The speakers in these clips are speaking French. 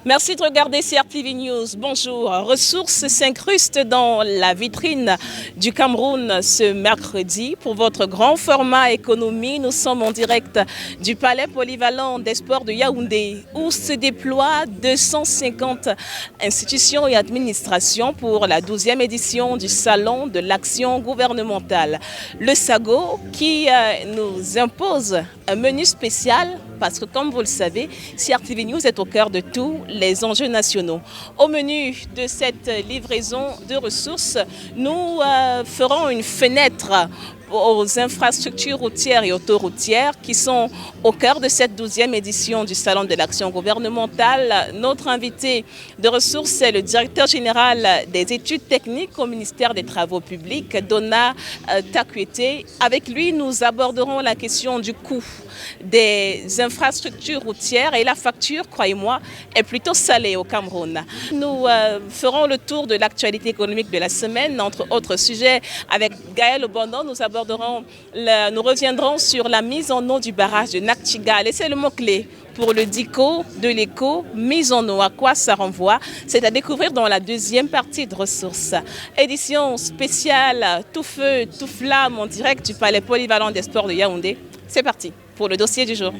Merci de regarder CRTV News. Bonjour. Ressources s'incrustent dans la vitrine du Cameroun ce mercredi. Pour votre grand format économie, nous sommes en direct du Palais polyvalent des sports de Yaoundé où se déploient 250 institutions et administrations pour la 12e édition du Salon de l'action gouvernementale. Le SAGO qui nous impose un menu spécial parce que, comme vous le savez, CRTV News est au cœur de tous les enjeux nationaux. Au menu de cette livraison de ressources, nous ferons une fenêtre aux infrastructures routières et autoroutières qui sont au cœur de cette 12e édition du Salon de l'action gouvernementale. Notre invité de ressources est le directeur général des études techniques au ministère des Travaux publics, Dona Takuete. Avec lui, nous aborderons la question du coût des infrastructures routières et la facture, croyez-moi, est plutôt salée au Cameroun. Nous ferons le tour de l'actualité économique de la semaine, entre autres sujets. Avec Gaël Obono, nous reviendrons sur la mise en eau du barrage de Nakchigal. Et c'est le mot-clé pour le DICO de l'éco, mise en eau. À quoi ça renvoie? C'est à découvrir dans la deuxième partie de ressources. Édition spéciale, tout feu, tout flamme, en direct du Palais polyvalent des sports de Yaoundé. C'est parti pour le dossier du jour.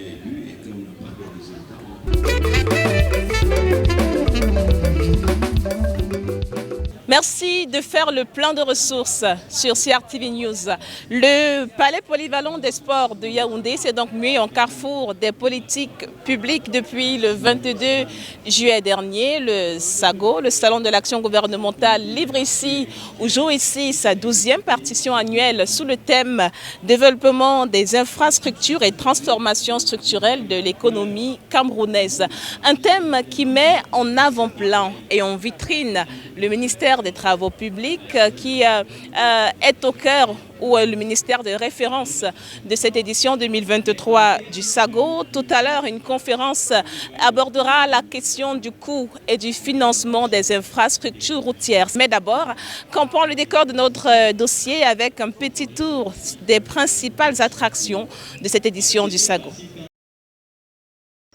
Merci de faire le plein de ressources sur CRTV News. Le Palais polyvalent des sports de Yaoundé s'est donc mué en carrefour des politiques publiques depuis le 22 juillet dernier. Le SAGO, le Salon de l'action gouvernementale, livre ici ou joue ici sa 12e partition annuelle sous le thème « Développement des infrastructures et transformation structurelle de l'économie camerounaise ». Un thème qui met en avant-plan et en vitrine le ministère des Travaux publics qui est au cœur ou le ministère de référence de cette édition 2023 du SAGO. Tout à l'heure, une conférence abordera la question du coût et du financement des infrastructures routières. Mais d'abord, campons le décor de notre dossier avec un petit tour des principales attractions de cette édition du SAGO.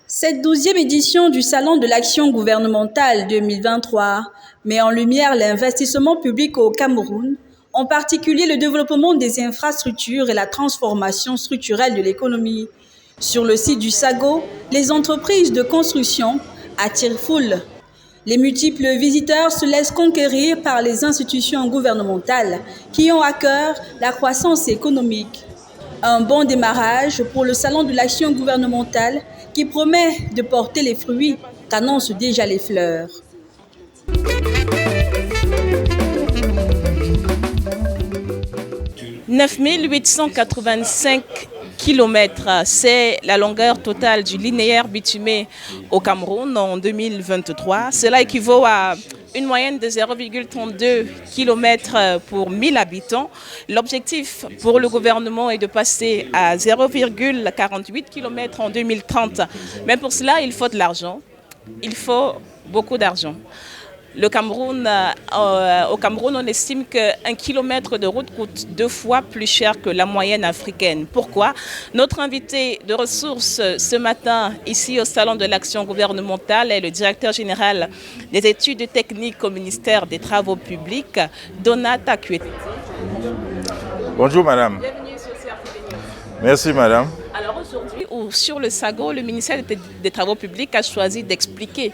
Cette 12e édition du Salon de l'action gouvernementale 2023 met en lumière l'investissement public au Cameroun, en particulier le développement des infrastructures et la transformation structurelle de l'économie. Sur le site du SAGO, les entreprises de construction attirent foule. Les multiples visiteurs se laissent conquérir par les institutions gouvernementales qui ont à cœur la croissance économique. Un bon démarrage pour le Salon de l'action gouvernementale qui promet de porter les fruits qu'annoncent déjà les fleurs. « 9 885 km, c'est la longueur totale du linéaire bitumé au Cameroun en 2023. Cela équivaut à une moyenne de 0,32 km pour 1000 habitants. L'objectif pour le gouvernement est de passer à 0,48 km en 2030. Mais pour cela, il faut de l'argent. Il faut beaucoup d'argent. Au Cameroun, on estime qu'un kilomètre de route coûte 2 fois plus cher que la moyenne africaine. Pourquoi? Notre invité de ressources ce matin, ici au Salon de l'action gouvernementale, est le directeur général des études techniques au ministère des Travaux publics, Dona Takuete. Bonjour madame. Bienvenue sur CRTV News. Merci madame. Alors aujourd'hui, sur le SAGO, le ministère des Travaux publics a choisi d'expliquer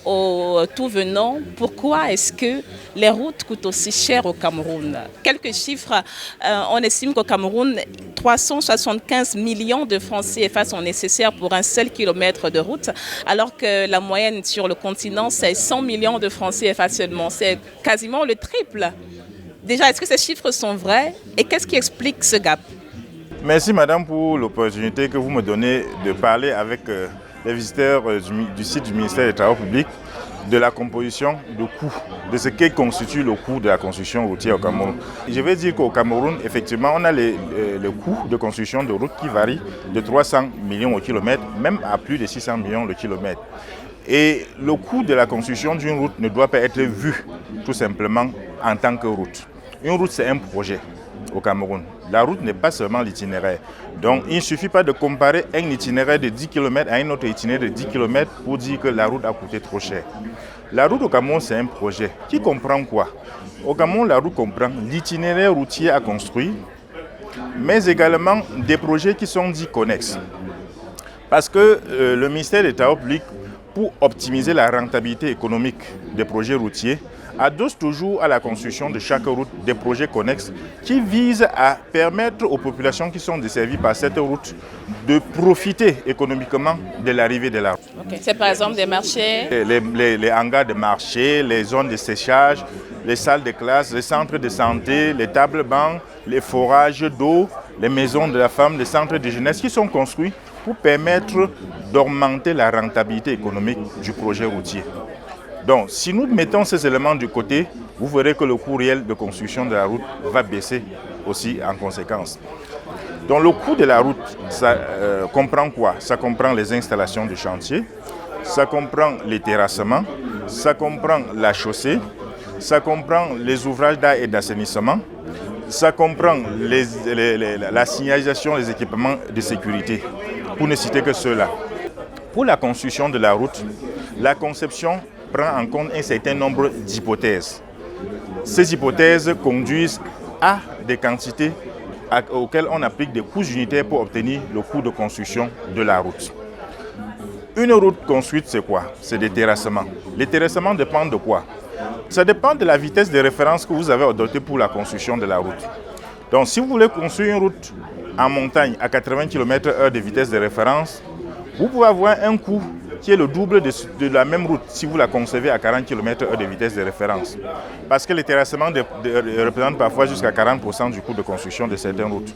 aux tout venants pourquoi est-ce que les routes coûtent aussi cher au Cameroun. Quelques chiffres, on estime qu'au Cameroun, 375 millions de francs CFA sont nécessaires pour un seul kilomètre de route, alors que la moyenne sur le continent, c'est 100 millions de francs CFA seulement. C'est quasiment le triple. Déjà, est-ce que ces chiffres sont vrais et qu'est-ce qui explique ce gap? Merci madame pour l'opportunité que vous me donnez de parler avec les visiteurs du site du ministère des Travaux publics de la composition du coût, de ce qui constitue le coût de la construction routière au Cameroun. Je vais dire qu'au Cameroun, effectivement, on a le coût de construction de routes qui varie de 300 millions au kilomètre, même à plus de 600 millions le kilomètre. Et le coût de la construction d'une route ne doit pas être vu tout simplement en tant que route. Une route, c'est un projet au Cameroun. La route n'est pas seulement l'itinéraire. Donc il ne suffit pas de comparer un itinéraire de 10 km à un autre itinéraire de 10 km pour dire que la route a coûté trop cher. La route au Cameroun, c'est un projet qui comprend quoi? Au Cameroun, la route comprend l'itinéraire routier à construire, mais également des projets qui sont dits connexes. Parce que le ministère des Travaux publics, pour optimiser la rentabilité économique des projets routiers, adosse toujours à la construction de chaque route des projets connexes qui visent à permettre aux populations qui sont desservies par cette route de profiter économiquement de l'arrivée de la route. Okay. C'est par exemple des marchés? Les hangars de marché, les zones de séchage, les salles de classe, les centres de santé, les tables-bancs, les forages d'eau, les maisons de la femme, les centres de jeunesse qui sont construits pour permettre d'augmenter la rentabilité économique du projet routier. Donc, si nous mettons ces éléments de côté, vous verrez que le coût réel de construction de la route va baisser aussi en conséquence. Donc, le coût de la route, ça comprend quoi? Ça comprend les installations de chantier, ça comprend les terrassements, ça comprend la chaussée, ça comprend les ouvrages d'eau et d'assainissement, ça comprend la signalisation des équipements de sécurité, pour ne citer que ceux-là. Pour la construction de la route, la conception prend en compte un certain nombre d'hypothèses. Ces hypothèses conduisent à des quantités auxquelles on applique des coûts unitaires pour obtenir le coût de construction de la route. Une route construite, c'est quoi? C'est des terrassements. Les terrassements dépendent de quoi? Ça dépend de la vitesse de référence que vous avez adoptée pour la construction de la route. Donc, si vous voulez construire une route en montagne à 80 km/h de vitesse de référence, vous pouvez avoir un coût qui est le double de la même route si vous la concevez à 40 km/h de vitesse de référence. Parce que les terrassements représentent parfois jusqu'à 40% du coût de construction de certaines routes.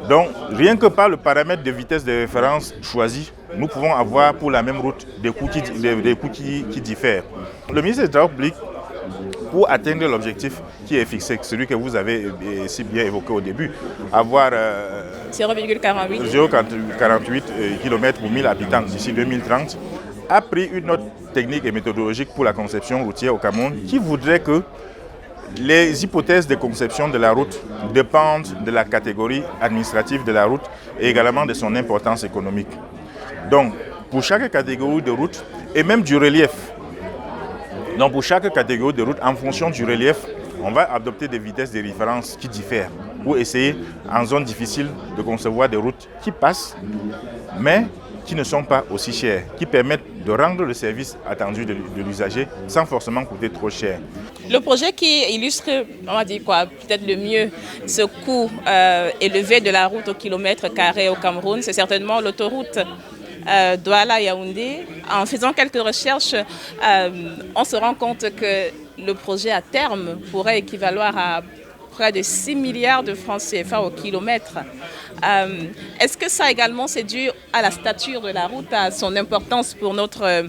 Donc, rien que par le paramètre de vitesse de référence choisi, nous pouvons avoir pour la même route des coûts qui diffèrent. Le ministère des Travaux publics, pour atteindre l'objectif qui est fixé, celui que vous avez si bien évoqué au début, avoir 0,48 km pour 1000 habitants d'ici 2030, a pris une autre technique et méthodologique pour la conception routière au Cameroun qui voudrait que les hypothèses de conception de la route dépendent de la catégorie administrative de la route et également de son importance économique. Donc, pour chaque catégorie de route et même du relief, donc pour chaque catégorie de route, en fonction du relief, on va adopter des vitesses de référence qui diffèrent pour essayer, en zone difficile, de concevoir des routes qui passent, mais qui ne sont pas aussi chères, qui permettent de rendre le service attendu de l'usager sans forcément coûter trop cher. Le projet qui illustre, on va dire quoi, peut-être le mieux, ce coût élevé de la route au kilomètre carré au Cameroun, c'est certainement l'autoroute Douala-Yaoundé. En faisant quelques recherches, on se rend compte que le projet à terme pourrait équivaloir à près de 6 milliards de francs CFA au kilomètre. Est-ce que ça également c'est dû à la stature de la route, à son importance pour notre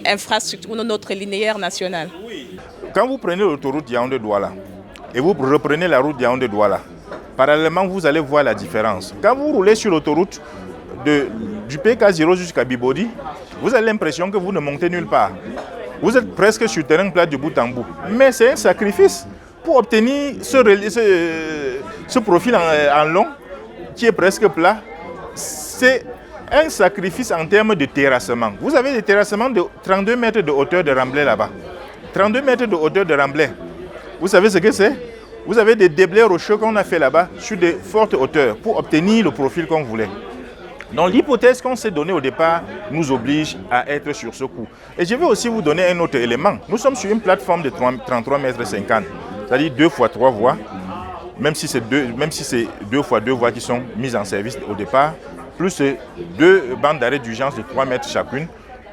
infrastructure, notre linéaire national? Quand vous prenez l'autoroute Yaoundé-Douala et vous reprenez la route Yaoundé-Douala, parallèlement vous allez voir la différence. Quand vous roulez sur l'autoroute du PK0 jusqu'à Bibodi, vous avez l'impression que vous ne montez nulle part. Vous êtes presque sur terrain plat de bout en bout. Mais c'est un sacrifice pour obtenir ce profil en long qui est presque plat. C'est un sacrifice en termes de terrassement. Vous avez des terrassements de 32 mètres de hauteur de remblai là-bas. 32 mètres de hauteur de remblai. Vous savez ce que c'est? Vous avez des déblais rocheux qu'on a fait là-bas sur de fortes hauteurs pour obtenir le profil qu'on voulait. Donc l'hypothèse qu'on s'est donnée au départ nous oblige à être sur ce coup. Et je vais aussi vous donner un autre élément. Nous sommes sur une plateforme de 33,50 mètres, c'est-à-dire 2 fois 3 voies, même si c'est 2 fois 2 voies qui sont mises en service au départ, plus 2 bandes d'arrêt d'urgence de 3 mètres chacune,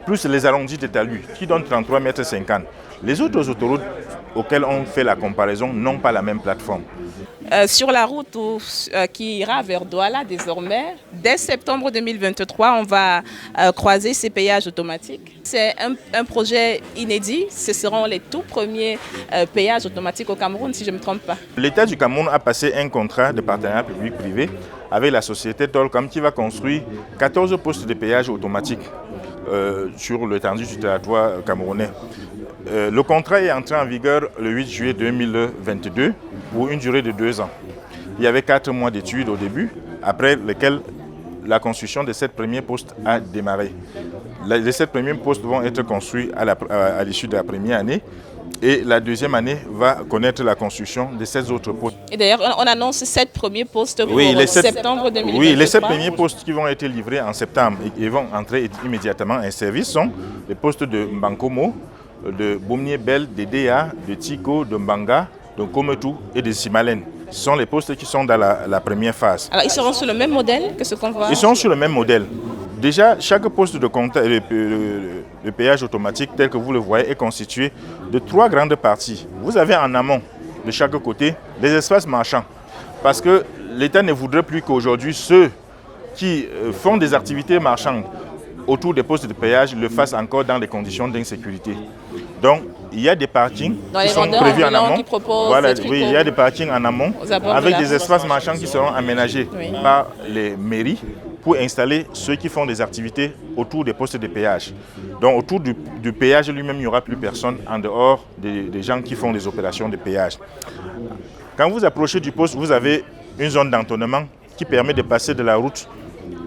plus les arrondis de talus qui donnent 33,50 mètres. Les autres autoroutes auxquelles on fait la comparaison n'ont pas la même plateforme. Sur la route qui ira vers Douala désormais, dès septembre 2023, on va croiser ces péages automatiques. C'est un projet inédit. Ce seront les tout premiers péages automatiques au Cameroun, si je ne me trompe pas. L'État du Cameroun a passé un contrat de partenariat public-privé avec la société Tolcom qui va construire 14 postes de péage automatiques sur l'étendue du territoire camerounais. Le contrat est entré en vigueur le 8 juillet 2022 pour une durée de 2 ans. Il y avait 4 mois d'études au début, après lesquels la construction de 7 premiers postes a démarré. Les 7 premiers postes vont être construits à l'issue de la première année et la deuxième année va connaître la construction de 7 autres postes. Et d'ailleurs, on annonce 7 premiers postes pour septembre 2023. Oui, les 7 premiers postes qui vont être livrés en septembre et vont entrer immédiatement en service sont les postes de Mbankomo, de Boumnier-Bel, de Déa, de Tiko, de Mbanga, de Kometou et de Simalen. Ce sont les postes qui sont dans la première phase. Alors, ils seront sur le même modèle que ce qu'on voit? Ils sont sur le même modèle. Déjà, chaque poste de péage automatique, tel que vous le voyez, est constitué de 3 grandes parties. Vous avez en amont, de chaque côté, des espaces marchands. Parce que l'État ne voudrait plus qu'aujourd'hui, ceux qui font des activités marchandes autour des postes de péage le fassent encore dans des conditions d'insécurité. Donc, il y a des parkings qui sont prévus en amont. Voilà, oui, il y a des parkings en amont avec des espaces marchands qui seront aménagés par les mairies pour installer ceux qui font des activités autour des postes de péage. Donc, autour du péage lui-même, il n'y aura plus personne en dehors des gens qui font des opérations de péage. Quand vous approchez du poste, vous avez une zone d'entonnement qui permet de passer de la route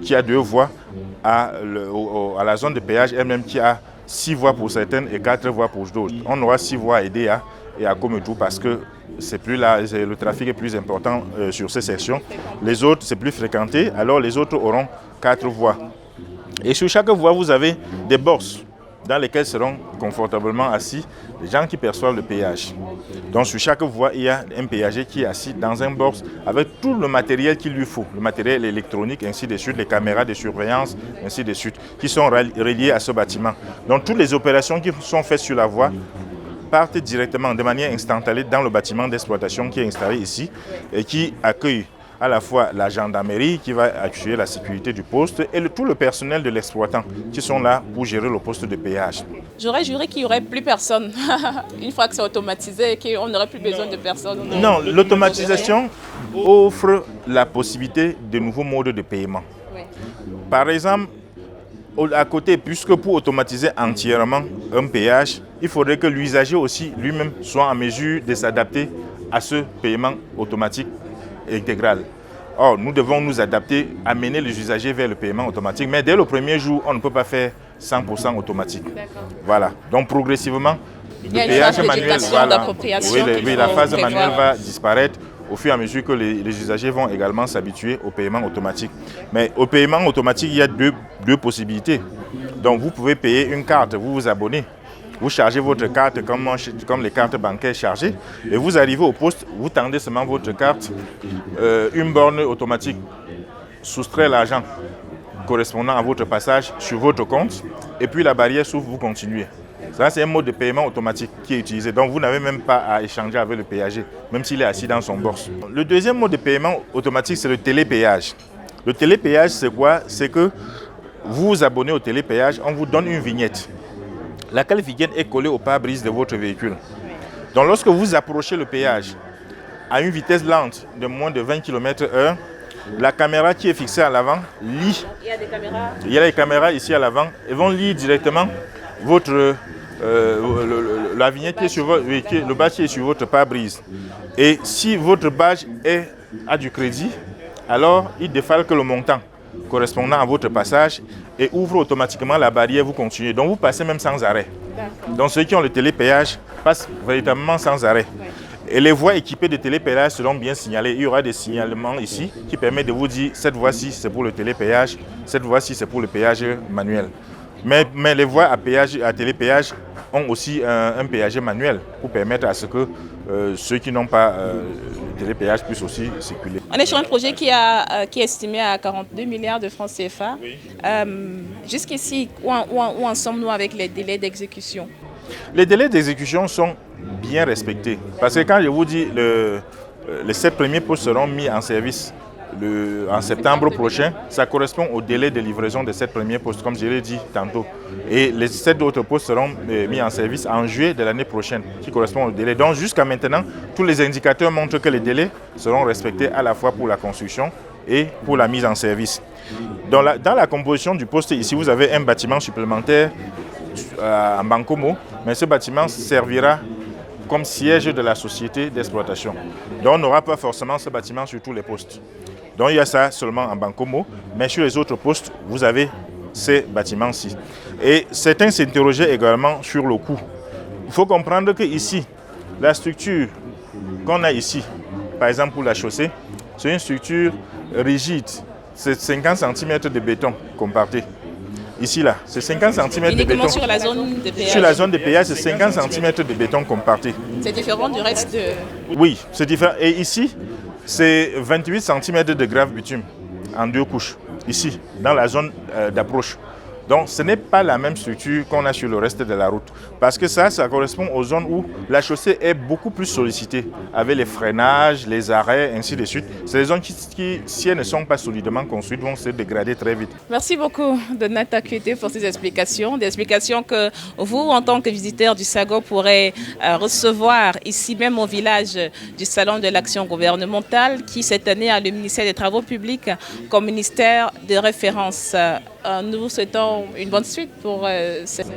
qui a 2 voies à la zone de péage elle-même qui a 6 voies pour certaines et 4 voies pour d'autres. On aura 6 voies à Edea et à Kometou parce que le trafic est plus important sur ces sections. Les autres, c'est plus fréquenté, alors les autres auront 4 voies. Et sur chaque voie, vous avez des boxes dans lesquelles seront confortablement assis les gens qui perçoivent le péage. Donc sur chaque voie, il y a un péager qui est assis dans un box avec tout le matériel qu'il lui faut, le matériel électronique, ainsi de suite, les caméras de surveillance, ainsi de suite, qui sont reliés à ce bâtiment. Donc toutes les opérations qui sont faites sur la voie partent directement de manière instantanée dans le bâtiment d'exploitation qui est installé ici et qui accueille à la fois la gendarmerie qui va assurer la sécurité du poste et tout le personnel de l'exploitant qui sont là pour gérer le poste de péage. J'aurais juré qu'il n'y aurait plus personne une fois que c'est automatisé et qu'on n'aurait plus besoin de personne. Non, l'automatisation offre la possibilité de nouveaux modes de paiement. Oui. Par exemple, à côté, puisque pour automatiser entièrement un péage, il faudrait que l'usager aussi lui-même soit en mesure de s'adapter à ce paiement automatique intégral. Or, nous devons nous adapter, amener les usagers vers le paiement automatique, mais dès le premier jour, on ne peut pas faire 100% automatique. Voilà. Donc, progressivement, le péage manuel, la phase manuelle va disparaître au fur et à mesure que les usagers vont également s'habituer au paiement automatique. Mais au paiement automatique, il y a deux possibilités. Donc, vous pouvez payer une carte, vous vous abonnez. Vous chargez votre carte comme les cartes bancaires chargées et vous arrivez au poste, vous tendez seulement votre carte, une borne automatique soustrait l'argent correspondant à votre passage sur votre compte et puis la barrière s'ouvre, vous continuez. Ça, c'est un mode de paiement automatique qui est utilisé. Donc, vous n'avez même pas à échanger avec le péager, même s'il est assis dans son bourse. Le deuxième mode de paiement automatique, c'est le télépéage. Le télépéage, c'est quoi? C'est que vous vous abonnez au télépéage, on vous donne une vignette. Laquelle vignette est collée au pare-brise de votre véhicule. Donc lorsque vous approchez le péage à une vitesse lente de moins de 20 km/h, la caméra qui est fixée à l'avant lit. Il y a des caméras ici à l'avant et vont lire directement la vignette qui est sur le badge qui est sur votre pare-brise. Et si votre badge a du crédit, alors il défalque le montant correspondant à votre passage et ouvre automatiquement la barrière, vous continuez. Donc vous passez même sans arrêt. Donc ceux qui ont le télépéage passent véritablement sans arrêt. Et les voies équipées de télépéage seront bien signalées. Il y aura des signalements ici qui permettent de vous dire cette voie-ci c'est pour le télépéage, cette voie-ci c'est pour le péage manuel. Mais les voies à télépéage ont aussi un péager manuel pour permettre à ce que ceux qui n'ont pas le télépéage puissent aussi circuler. On est sur un projet qui est estimé à 42 milliards de francs CFA. Oui. Jusqu'ici, où en sommes-nous avec les délais d'exécution? Les délais d'exécution sont bien respectés. Parce que quand je vous dis les 7 premiers postes seront mis en service en septembre prochain, ça correspond au délai de livraison de 7 premiers postes, comme je l'ai dit tantôt. Et les 7 autres postes seront mis en service en juillet de l'année prochaine, qui correspond au délai. Donc jusqu'à maintenant, tous les indicateurs montrent que les délais seront respectés à la fois pour la construction et pour la mise en service. Dans la composition du poste, ici, vous avez un bâtiment supplémentaire à Mbankomo, mais ce bâtiment servira comme siège de la société d'exploitation. Donc on n'aura pas forcément ce bâtiment sur tous les postes. Donc il y a ça seulement en Bankomo, mais sur les autres postes, vous avez ces bâtiments-ci. Et certains s'interrogeaient également sur le coût. Il faut comprendre qu'ici, la structure qu'on a ici, par exemple pour la chaussée, c'est une structure rigide. C'est 50 cm de béton comparti. Ici, là, c'est 50 cm de béton. Sur la zone de péage. Sur la zone de péage, c'est 50 cm de béton comparti. C'est différent du reste de... Oui, c'est différent. Et ici, c'est 28 cm de grave bitume en 2 couches. Ici, dans la zone d'approche. Donc, ce n'est pas la même structure qu'on a sur le reste de la route. Parce que ça correspond aux zones où la chaussée est beaucoup plus sollicitée, avec les freinages, les arrêts, ainsi de suite. C'est des zones qui, si elles ne sont pas solidement construites, vont se dégrader très vite. Merci beaucoup, Donata Akwete, pour ces explications. Des explications que vous, en tant que visiteur du SAGO, pourrez recevoir ici même au village du Salon de l'Action gouvernementale, qui cette année a le ministère des Travaux publics comme ministère de référence. Nous vous souhaitons une bonne suite pour cette...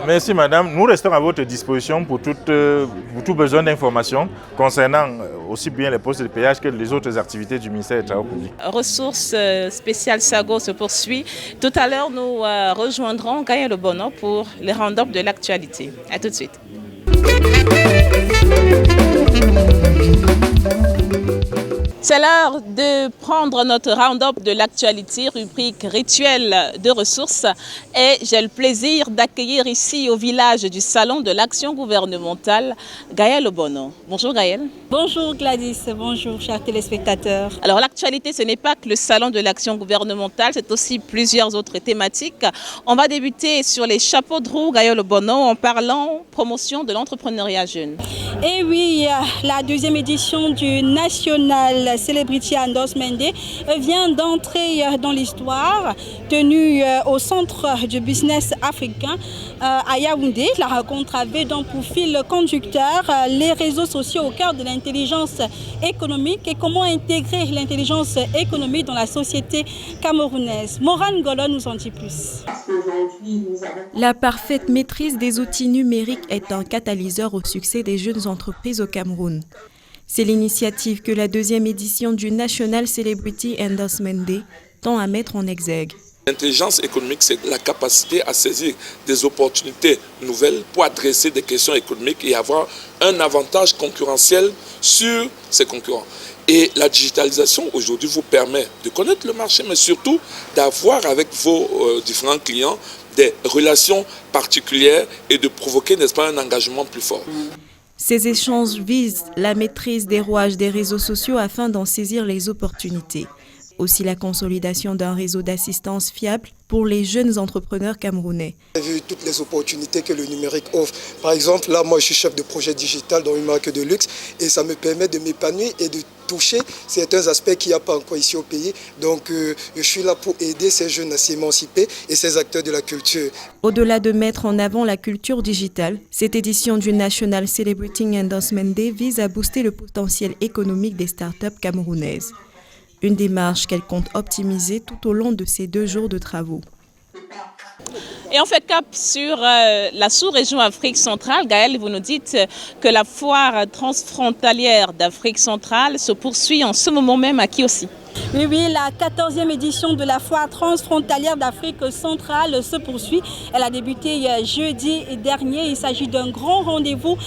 Merci madame. Nous restons à votre disposition pour tout besoin d'informations concernant aussi bien les postes de péage que les autres activités du ministère des Travaux publics. Ressources spéciales SAGO se poursuit. Tout à l'heure, nous rejoindrons Gaël Obono pour les round-up de l'actualité. A tout de suite. C'est l'heure de prendre notre round-up de l'actualité, rubrique rituel de ressources. Et j'ai le plaisir d'accueillir ici au village du Salon de l'Action gouvernementale, Gaël Obono. Bonjour Gaël. Bonjour Gladys, bonjour chers téléspectateurs. Alors l'actualité, ce n'est pas que le Salon de l'Action gouvernementale, c'est aussi plusieurs autres thématiques. On va débuter sur les chapeaux de roue, Gaël Obono, en parlant promotion de l'entrepreneuriat jeune. Et oui, la deuxième édition du National Celebrity Endorsement Day vient d'entrer dans l'histoire, tenue au centre du business africain à Yaoundé. La rencontre avait donc pour fil conducteur les réseaux sociaux au cœur de l'intelligence économique et comment intégrer l'intelligence économique dans la société camerounaise. Morane Golo nous en dit plus. La parfaite maîtrise des outils numériques est un catalyseur au succès des jeunes entreprises au Cameroun. C'est l'initiative que la deuxième édition du National Celebrity Endorsement Day tend à mettre en exergue. L'intelligence économique, c'est la capacité à saisir des opportunités nouvelles pour adresser des questions économiques et avoir un avantage concurrentiel sur ses concurrents. Et la digitalisation aujourd'hui vous permet de connaître le marché, mais surtout d'avoir avec vos différents clients des relations particulières et de provoquer, n'est-ce pas, un engagement plus fort. Ces échanges visent la maîtrise des rouages des réseaux sociaux afin d'en saisir les opportunités. Aussi la consolidation d'un réseau d'assistance fiable pour les jeunes entrepreneurs camerounais. J'ai vu toutes les opportunités que le numérique offre. Par exemple, là, moi, je suis chef de projet digital dans une marque de luxe et ça me permet de m'épanouir et de toucher certains aspects qu'il n'y a pas encore ici au pays. Donc, je suis là pour aider ces jeunes à s'émanciper et ces acteurs de la culture. Au-delà de mettre en avant la culture digitale, cette édition du National Celebrity Endorsement Day vise à booster le potentiel économique des startups camerounaises. Une démarche qu'elle compte optimiser tout au long de ces 2 jours de travaux. Et on fait cap sur la sous-région Afrique centrale. Gaël, vous nous dites que la foire transfrontalière d'Afrique centrale se poursuit en ce moment même à Kiossi. Oui, la 14e édition de la foire transfrontalière d'Afrique centrale se poursuit. Elle a débuté jeudi dernier. Il s'agit d'un grand rendez-vous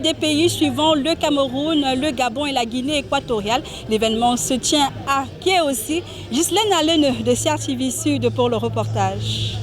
des pays suivant le Cameroun, le Gabon et la Guinée équatoriale. L'événement se tient à Kiossi. Ghislaine Allen de CRTV Sud pour le reportage.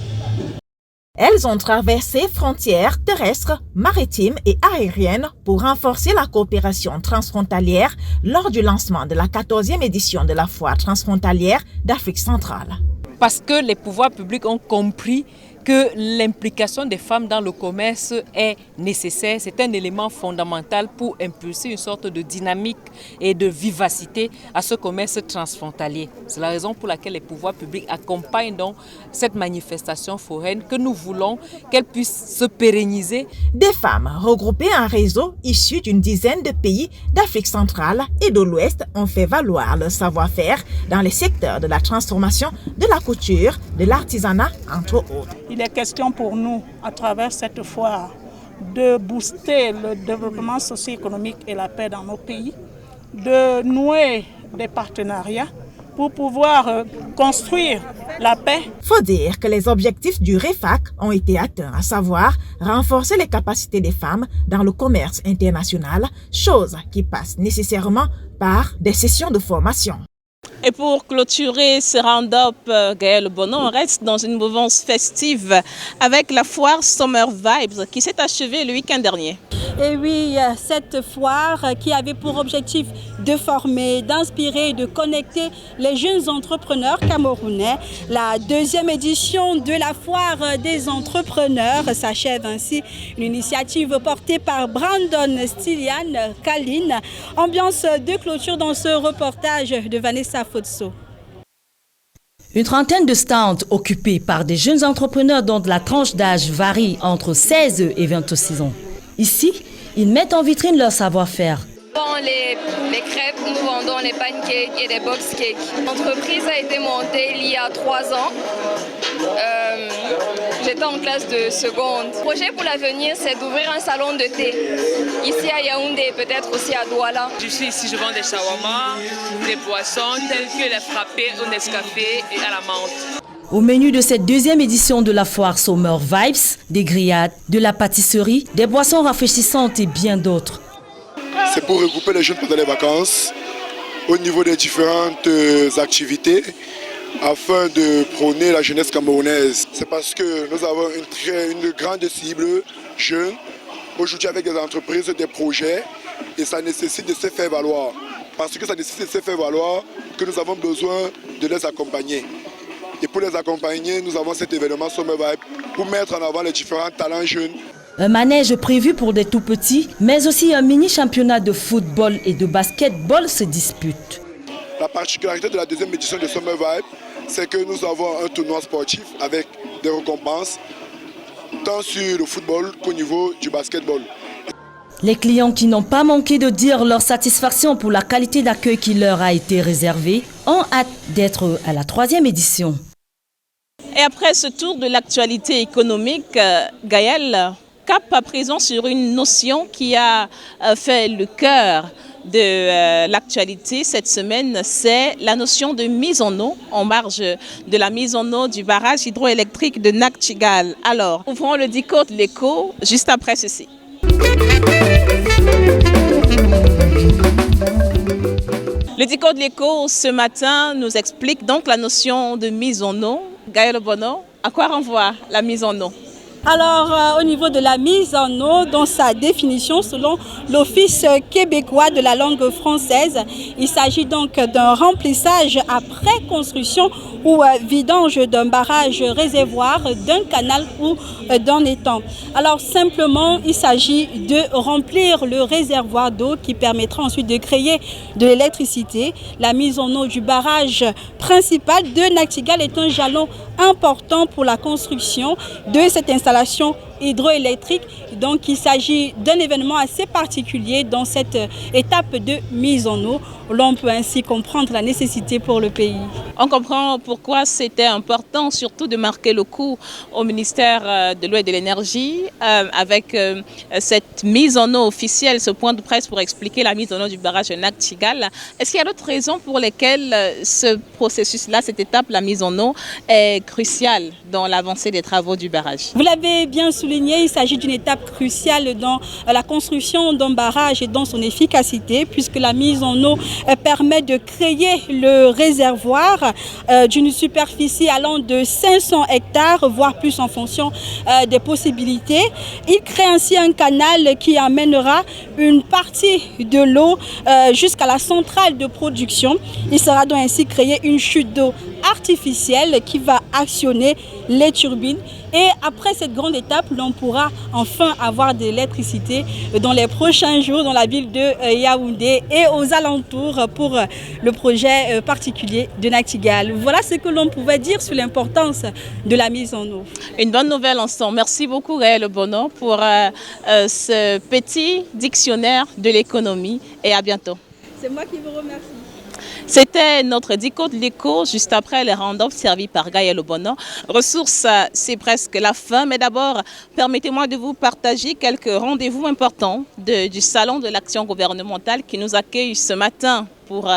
Elles ont traversé frontières terrestres, maritimes et aériennes pour renforcer la coopération transfrontalière lors du lancement de la 14e édition de la foire transfrontalière d'Afrique centrale. Parce que les pouvoirs publics ont compris que l'implication des femmes dans le commerce est nécessaire. C'est un élément fondamental pour impulser une sorte de dynamique et de vivacité à ce commerce transfrontalier. C'est la raison pour laquelle les pouvoirs publics accompagnent donc cette manifestation foraine que nous voulons qu'elle puisse se pérenniser. Des femmes regroupées en réseau issues d'une dizaine de pays d'Afrique centrale et de l'Ouest ont fait valoir leur savoir-faire dans les secteurs de la transformation, de la couture, de l'artisanat, entre autres. Il est question pour nous, à travers cette foire, de booster le développement socio-économique et la paix dans nos pays, de nouer des partenariats pour pouvoir construire la paix. Faut dire que les objectifs du REFAC ont été atteints, à savoir renforcer les capacités des femmes dans le commerce international, chose qui passe nécessairement par des sessions de formation. Et pour clôturer ce round-up, Gaël Bono, on reste dans une mouvance festive avec la foire Summer Vibes qui s'est achevée le week-end dernier. Et oui, cette foire qui avait pour objectif de former, d'inspirer, de connecter les jeunes entrepreneurs camerounais. La deuxième édition de la foire des entrepreneurs s'achève ainsi. Une initiative portée par Brandon Stilian Kaline. Ambiance de clôture dans ce reportage de Vanessa Fotso. Une trentaine de stands occupés par des jeunes entrepreneurs dont la tranche d'âge varie entre 16 et 26 ans. Ici, ils mettent en vitrine leur savoir-faire. Dans les crêpes, nous vendons les pancakes et les box cakes. L'entreprise a été montée il y a 3 ans. J'étais en classe de seconde. Le projet pour l'avenir, c'est d'ouvrir un salon de thé. Ici à Yaoundé, peut-être aussi à Douala. Je suis ici, je vends des shawarma, des boissons telles que les frappés au Nescafé et à la menthe. Au menu de cette deuxième édition de la foire Summer Vibes, des grillades, de la pâtisserie, des boissons rafraîchissantes et bien d'autres. C'est pour regrouper les jeunes pendant les vacances au niveau des différentes activités afin de prôner la jeunesse camerounaise. C'est parce que nous avons une grande cible jeune, aujourd'hui avec des entreprises, des projets, et ça nécessite de se faire valoir. Parce que ça nécessite de se faire valoir que nous avons besoin de les accompagner. Et pour les accompagner, nous avons cet événement Summer Vibe pour mettre en avant les différents talents jeunes. Un manège prévu pour des tout-petits, mais aussi un mini-championnat de football et de basketball se dispute. La particularité de la deuxième édition de Summer Vibe, c'est que nous avons un tournoi sportif avec des récompenses, tant sur le football qu'au niveau du basketball. Les clients qui n'ont pas manqué de dire leur satisfaction pour la qualité d'accueil qui leur a été réservée ont hâte d'être à la 3e édition. Et après ce tour de l'actualité économique, Gaël, cap à présent sur une notion qui a fait le cœur de l'actualité cette semaine, c'est la notion de mise en eau en marge de la mise en eau du barrage hydroélectrique de Nakchigal. Alors, ouvrons le Dico de l'écho juste après ceci. Le Dico de l'écho ce matin nous explique donc la notion de mise en eau. Gaël Bono, à quoi renvoie la mise en eau? Alors, au niveau de la mise en eau, dans sa définition, selon l'Office québécois de la langue française, il s'agit donc d'un remplissage après construction ou vidange d'un barrage réservoir, d'un canal ou d'un étang. Alors, simplement, il s'agit de remplir le réservoir d'eau qui permettra ensuite de créer de l'électricité. La mise en eau du barrage principal de Nakchigal est un jalon important pour la construction de cette installation hydroélectrique. Donc il s'agit d'un événement assez particulier dans cette étape de mise en eau. L'on peut ainsi comprendre la nécessité pour le pays. On comprend pourquoi c'était important surtout de marquer le coup au ministère de l'eau et de l'énergie avec cette mise en eau officielle, ce point de presse pour expliquer la mise en eau du barrage de Nakchigal. Est-ce qu'il y a d'autres raisons pour lesquelles ce processus-là, cette étape, la mise en eau, est cruciale dans l'avancée des travaux du barrage? Vous l'avez bien souligné, il s'agit d'une étape cruciale dans la construction d'un barrage et dans son efficacité, puisque la mise en eau permet de créer le réservoir d'une superficie allant de 500 hectares, voire plus en fonction des possibilités. Il crée ainsi un canal qui amènera une partie de l'eau jusqu'à la centrale de production. Il sera donc ainsi créé une chute d'eau artificielle qui va actionner les turbines. Et après cette grande étape, l'on pourra enfin avoir de l'électricité dans les prochains jours dans la ville de Yaoundé et aux alentours pour le projet particulier de Nakchigal. Voilà ce que l'on pouvait dire sur l'importance de la mise en eau. Une bonne nouvelle ensemble. Merci beaucoup Gaël Bono pour ce petit dictionnaire de l'économie et à bientôt. C'est moi qui vous remercie. C'était notre Dico de l'écho, juste après les round-up servis par Gaël Obono. Ressources, c'est presque la fin, mais d'abord, permettez-moi de vous partager quelques rendez-vous importants du Salon de l'action gouvernementale qui nous accueille ce matin pour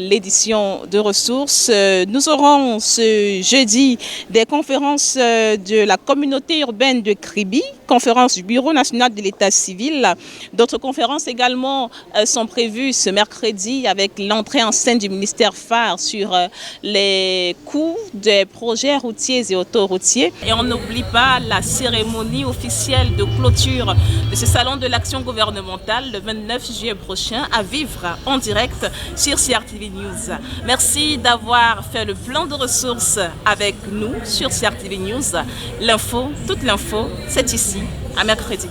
l'édition de ressources. Nous aurons ce jeudi des conférences de la communauté urbaine de Kribi, conférence du Bureau national de l'état civil. D'autres conférences également sont prévues ce mercredi avec l'entrée en scène du ministère phare sur les coûts des projets routiers et autoroutiers. Et on n'oublie pas la cérémonie officielle de clôture de ce salon de l'action gouvernementale le 29 juillet prochain à vivre en direct sur CRTV News. Merci d'avoir fait le plan de ressources avec nous sur CRTV News. L'info, toute l'info, c'est ici, à mercredi.